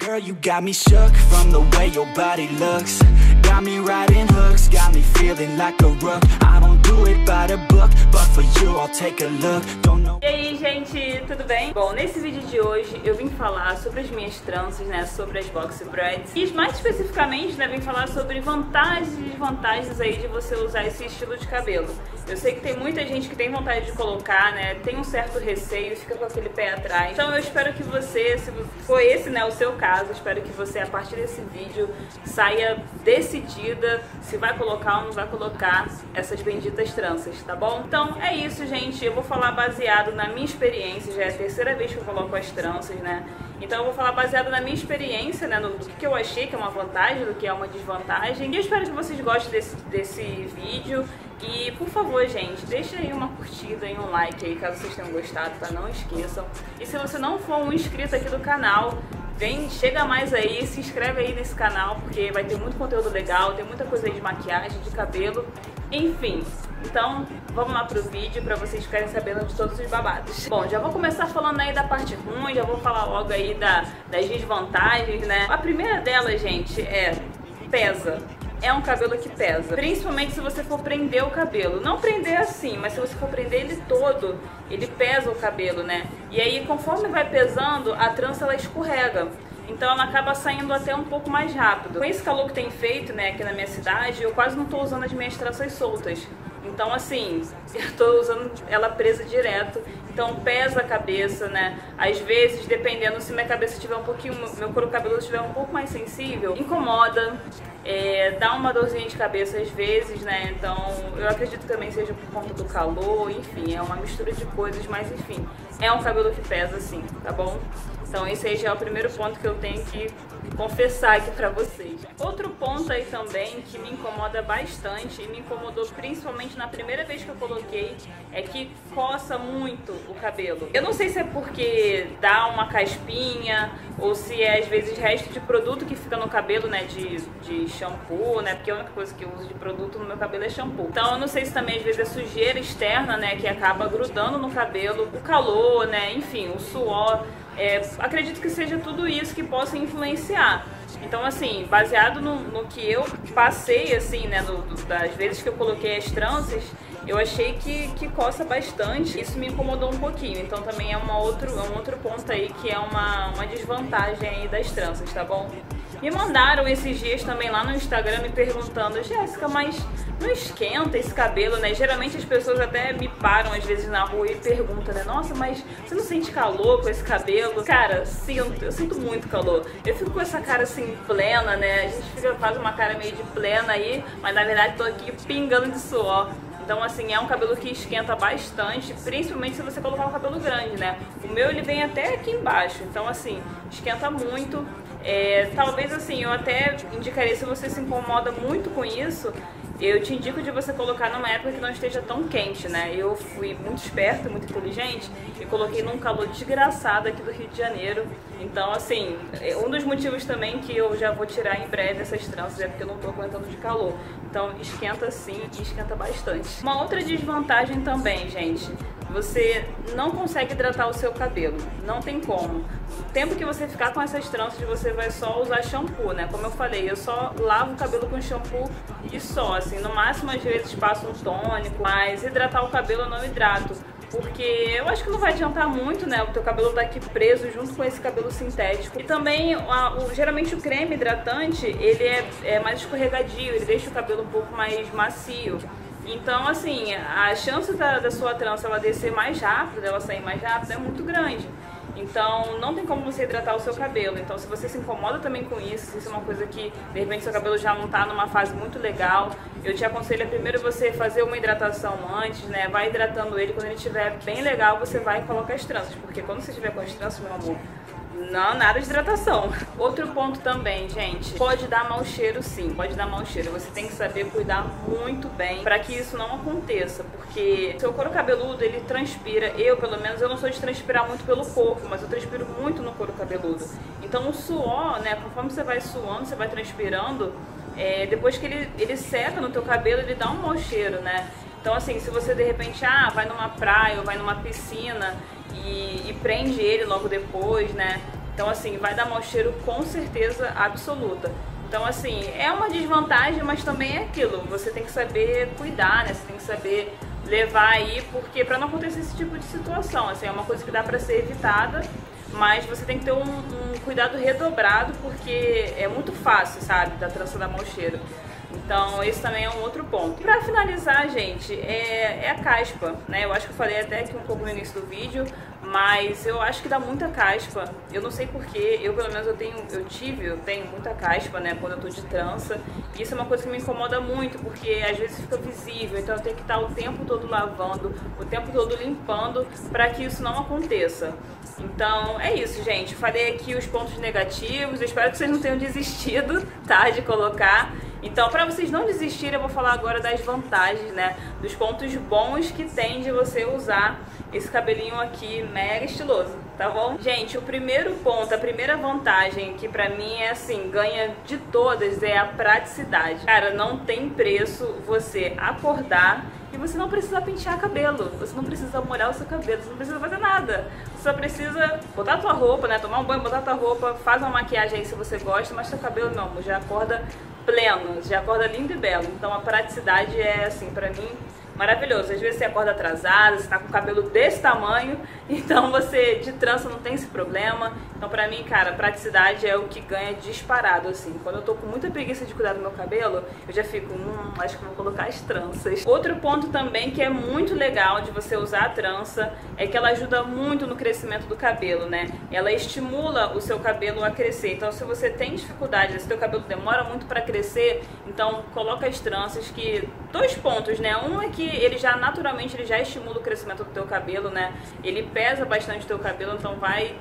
Girl, you got me shook from the way your body looks. Got me riding hooks, got me feeling like a rook. I don't do it by the book, but for you I'll take a look. Don't know. E aí, gente, tudo bem? Bom, nesse vídeo de hoje eu vim falar sobre as minhas tranças, né, sobre as box braids. E mais especificamente, né, vim falar sobre vantagens e desvantagens aí de você usar esse estilo de cabelo. Eu sei que tem muita gente que tem vontade de colocar, né, tem um certo receio, fica com aquele pé atrás. Então eu espero que você, se for esse, né, o seu caso, espero que você, a partir desse vídeo, saia decidida se vai colocar ou não vai colocar essas benditas tranças, tá bom? Então é isso, gente. Eu vou falar baseado na minha experiência, já é a terceira vez que eu coloco as tranças, né? Então eu vou falar baseado na minha experiência, né, do que eu achei que é uma vantagem, do que é uma desvantagem. E eu espero que vocês gostem desse vídeo. E, por favor, gente, deixa aí uma curtida e um like aí, caso vocês tenham gostado, tá? Não esqueçam. E se você não for um inscrito aqui do canal, chega mais aí, se inscreve aí nesse canal, porque vai ter muito conteúdo legal, tem muita coisa aí de maquiagem, de cabelo, enfim. Então, vamos lá pro vídeo pra vocês ficarem sabendo de todos os babados. Bom, já vou começar falando aí da parte ruim, já vou falar logo aí das desvantagens, né? A primeira delas, gente, pesa. É um cabelo que pesa, principalmente se você for prender o cabelo. Não prender assim, mas se você for prender ele todo, ele pesa o cabelo, né? E aí, conforme vai pesando, a trança ela escorrega. Então ela acaba saindo até um pouco mais rápido. Com esse calor que tem feito, né, aqui na minha cidade, eu quase não tô usando as minhas tranças soltas. Então assim, eu tô usando ela presa direto, então pesa a cabeça, né? Às vezes, dependendo, se minha cabeça tiver um pouquinho, meu couro cabeludo estiver um pouco mais sensível, incomoda, dá uma dorzinha de cabeça às vezes, né? Então eu acredito que também seja por conta do calor, enfim, é uma mistura de coisas, mas enfim, é um cabelo que pesa sim, tá bom? Então esse aí já é o primeiro ponto que eu tenho que confessar aqui pra vocês. Outro ponto aí também que me incomoda bastante, e me incomodou principalmente na primeira vez que eu coloquei, é que coça muito o cabelo. Eu não sei se é porque dá uma caspinha, ou se é às vezes resto de produto que fica no cabelo, né, de shampoo, né, porque a única coisa que eu uso de produto no meu cabelo é shampoo. Então eu não sei se também às vezes é sujeira externa, né, que acaba grudando no cabelo, o calor, né, enfim, o suor. Acredito que seja tudo isso que possa influenciar. Então assim, baseado no que eu passei, assim, né, das vezes que eu coloquei as tranças, eu achei que coça bastante. Isso me incomodou um pouquinho. Então também é um outro ponto aí que é uma desvantagem aí das tranças, tá bom? Me mandaram esses dias também lá no Instagram me perguntando: Jéssica, mas não esquenta esse cabelo, né? Geralmente as pessoas até me param às vezes na rua e perguntam, né? Nossa, mas você não sente calor com esse cabelo? Cara, eu sinto muito calor. Eu fico com essa cara assim, plena, né? A gente faz uma cara meio de plena aí, mas na verdade tô aqui pingando de suor. Então assim, é um cabelo que esquenta bastante, principalmente se você colocar um cabelo grande, né? O meu ele vem até aqui embaixo, então assim, esquenta muito. Talvez assim, eu até indicaria, se você se incomoda muito com isso, eu te indico de você colocar numa época que não esteja tão quente, né? Eu fui muito esperta, muito inteligente e coloquei num calor desgraçado aqui do Rio de Janeiro. Então assim, um dos motivos também que eu já vou tirar em breve essas tranças é porque eu não tô aguentando de calor. Então esquenta sim, e esquenta bastante. Uma outra desvantagem também, gente, você não consegue hidratar o seu cabelo, não tem como. O tempo que você ficar com essas tranças, você vai só usar shampoo, né? Como eu falei, eu só lavo o cabelo com shampoo e só, assim, no máximo às vezes passo um tônico, mas hidratar o cabelo eu não hidrato, porque eu acho que não vai adiantar muito, né? O teu cabelo tá aqui preso junto com esse cabelo sintético. E também, geralmente o creme hidratante, ele é mais escorregadio, ele deixa o cabelo um pouco mais macio. Então, assim, a chance da sua trança ela descer mais rápido, dela sair mais rápido, é muito grande. Então, não tem como você hidratar o seu cabelo. Então, se você se incomoda também com isso, se isso é uma coisa que, de repente, seu cabelo já não tá numa fase muito legal, eu te aconselho primeiro você fazer uma hidratação antes, né? Vai hidratando ele, quando ele estiver bem legal, você vai e coloca as tranças. Porque quando você estiver com as tranças, meu amor, não, nada de hidratação. Outro ponto também, gente, pode dar mau cheiro sim, pode dar mau cheiro. Você tem que saber cuidar muito bem para que isso não aconteça, porque seu couro cabeludo, ele transpira. Eu, pelo menos, eu não sou de transpirar muito pelo corpo, mas eu transpiro muito no couro cabeludo. Então o suor, né, conforme você vai suando, você vai transpirando, depois que ele seca no teu cabelo, ele dá um mau cheiro, né? Então assim, se você de repente vai numa praia ou vai numa piscina e prende ele logo depois, né? Então assim, vai dar mau cheiro com certeza absoluta. Então assim, é uma desvantagem, mas também é aquilo, você tem que saber cuidar, né? Você tem que saber levar aí, porque para não acontecer esse tipo de situação, assim, é uma coisa que dá para ser evitada, mas você tem que ter um cuidado redobrado, porque é muito fácil, sabe, da trança dar mau cheiro. Então esse também é um outro ponto. Pra finalizar, gente, é a caspa, né? Eu acho que eu falei até aqui um pouco no início do vídeo, mas eu acho que dá muita caspa. Eu não sei porquê, eu pelo menos eu tenho muita caspa, né, quando eu tô de trança. E isso é uma coisa que me incomoda muito, porque às vezes fica visível, então eu tenho que estar o tempo todo lavando, o tempo todo limpando, para que isso não aconteça. Então é isso, gente. Falei aqui os pontos negativos, eu espero que vocês não tenham desistido, tá, de colocar. Então, para vocês não desistirem, eu vou falar agora das vantagens, né? Dos pontos bons que tem de você usar esse cabelinho aqui mega estiloso, tá bom? Gente, o primeiro ponto, a primeira vantagem que pra mim é assim, ganha de todas, é a praticidade. Cara, não tem preço você acordar e você não precisa pentear cabelo, você não precisa molhar o seu cabelo, você não precisa fazer nada. Você só precisa botar a tua roupa, né? Tomar um banho, botar a tua roupa, faz uma maquiagem aí se você gosta, mas seu cabelo, meu amor, já acorda pleno, já acorda lindo e belo. Então a praticidade é assim, pra mim, maravilhoso. Às vezes você acorda atrasado, você tá com o cabelo desse tamanho, então você de trança não tem esse problema. Então pra mim, cara, praticidade é o que ganha disparado, assim. Quando eu tô com muita preguiça de cuidar do meu cabelo, eu já fico, acho que vou colocar as tranças. Outro ponto também que é muito legal de você usar a trança é que ela ajuda muito no crescimento do cabelo, né? Ela estimula o seu cabelo a crescer. Então se você tem dificuldade, se seu cabelo demora muito pra crescer, então coloca as tranças, que dois pontos, né? Um é que ele já naturalmente ele já estimula o crescimento do teu cabelo, né? Ele pesa bastante o teu cabelo, então vai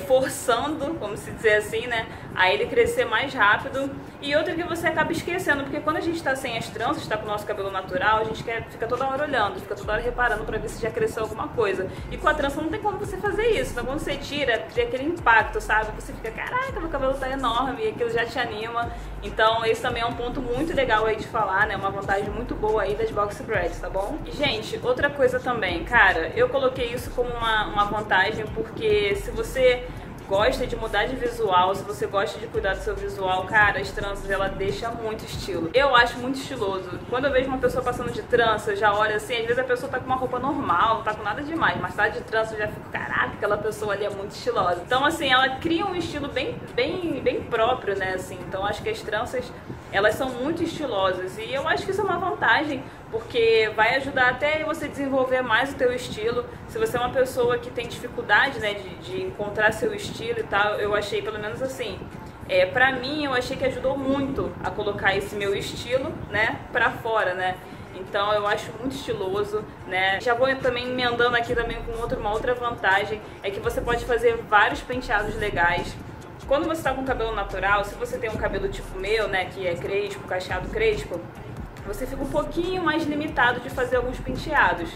forçando, vamos se dizer assim, né, a ele crescer mais rápido. E outra que você acaba esquecendo, porque quando a gente tá sem as tranças, tá com o nosso cabelo natural, a gente fica toda hora olhando, fica toda hora reparando pra ver se já cresceu alguma coisa. E com a trança não tem como você fazer isso, então quando você tira, cria aquele impacto, sabe? Você fica, caraca, meu cabelo tá enorme, e aquilo já te anima. Então esse também é um ponto muito legal aí de falar, né, uma vantagem muito boa aí das box braids, tá bom? E, gente, outra coisa também, cara, eu coloquei isso como uma vantagem, porque se você gosta de mudar de visual, se você gosta de cuidar do seu visual, cara, as tranças, ela deixa muito estilo. Eu acho muito estiloso. Quando eu vejo uma pessoa passando de trança, eu já olho assim, às vezes a pessoa tá com uma roupa normal, não tá com nada demais, mas tá de trança, eu já fico, caraca, aquela pessoa ali é muito estilosa. Então, assim, ela cria um estilo bem próprio, né, assim. Então, acho que as tranças, elas são muito estilosas e eu acho que isso é uma vantagem, porque vai ajudar até você desenvolver mais o teu estilo. Se você é uma pessoa que tem dificuldade, né, de encontrar seu estilo e tal, eu achei, pelo menos assim, pra mim, eu achei que ajudou muito a colocar esse meu estilo, né, pra fora, né. Então eu acho muito estiloso, né. Já vou também emendando aqui também com uma outra vantagem, é que você pode fazer vários penteados legais. Quando você tá com cabelo natural, se você tem um cabelo tipo meu, né, que é crespo, cacheado crespo, você fica um pouquinho mais limitado de fazer alguns penteados.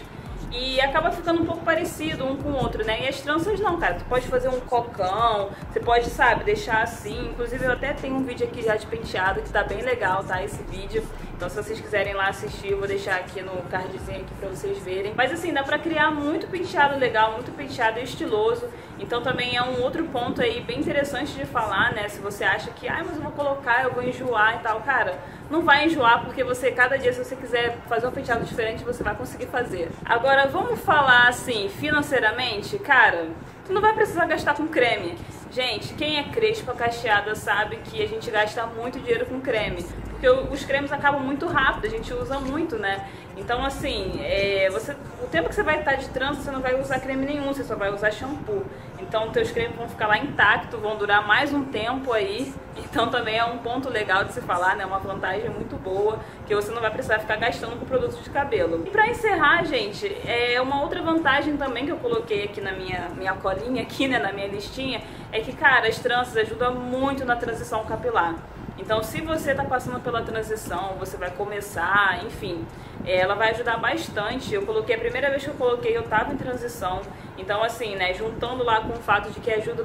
E acaba ficando um pouco parecido um com o outro, né? E as tranças não, cara. Tu pode fazer um cocão, você pode, sabe, deixar assim. Inclusive eu até tenho um vídeo aqui já de penteado que tá bem legal, tá? Esse vídeo. Então se vocês quiserem lá assistir, eu vou deixar aqui no cardzinho aqui pra vocês verem. Mas assim, dá pra criar muito penteado legal, muito penteado estiloso. Então também é um outro ponto aí bem interessante de falar, né? Se você acha que, mas eu vou colocar, eu vou enjoar e tal, cara, não vai enjoar, porque você, cada dia, se você quiser fazer um penteado diferente, você vai conseguir fazer. Agora, vamos falar assim, financeiramente, cara, tu não vai precisar gastar com creme. Gente, quem é crespa, cacheada, sabe que a gente gasta muito dinheiro com creme, porque os cremes acabam muito rápido, a gente usa muito, né? Então, assim, o tempo que você vai estar de trança, você não vai usar creme nenhum, você só vai usar shampoo. Então, teus cremes vão ficar lá intactos, vão durar mais um tempo aí. Então, também é um ponto legal de se falar, né? Uma vantagem muito boa, que você não vai precisar ficar gastando com produtos de cabelo. E pra encerrar, gente, uma outra vantagem também que eu coloquei aqui na minha colinha, aqui, né, na minha listinha, é que, cara, as tranças ajudam muito na transição capilar. Então, se você está passando pela transição, você vai começar, enfim, ela vai ajudar bastante. Eu coloquei, a primeira vez que eu coloquei, eu estava em transição. Então, assim, né, juntando lá com o fato de que ajuda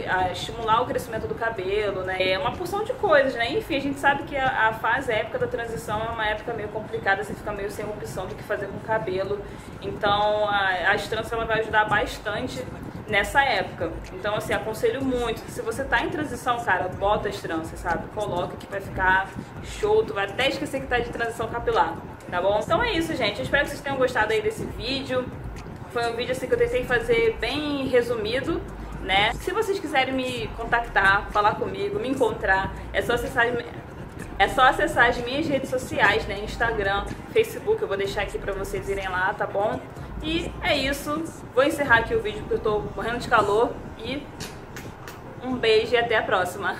a estimular o crescimento do cabelo, né, é uma porção de coisas, né. Enfim, a gente sabe que a época da transição é uma época meio complicada, você fica meio sem opção do que fazer com o cabelo. Então, as tranças, ela vai ajudar bastante nessa época. Então, assim, aconselho muito. Se você tá em transição, cara, bota as tranças, sabe? Coloca que vai ficar show, tu vai até esquecer que tá de transição capilar, tá bom? Então é isso, gente. Eu espero que vocês tenham gostado aí desse vídeo. Foi um vídeo assim que eu tentei fazer bem resumido, né? Se vocês quiserem me contactar, falar comigo, me encontrar, é só acessar as minhas redes sociais, né? Instagram, Facebook, eu vou deixar aqui pra vocês irem lá, tá bom? E é isso. Vou encerrar aqui o vídeo porque eu tô morrendo de calor. E um beijo e até a próxima.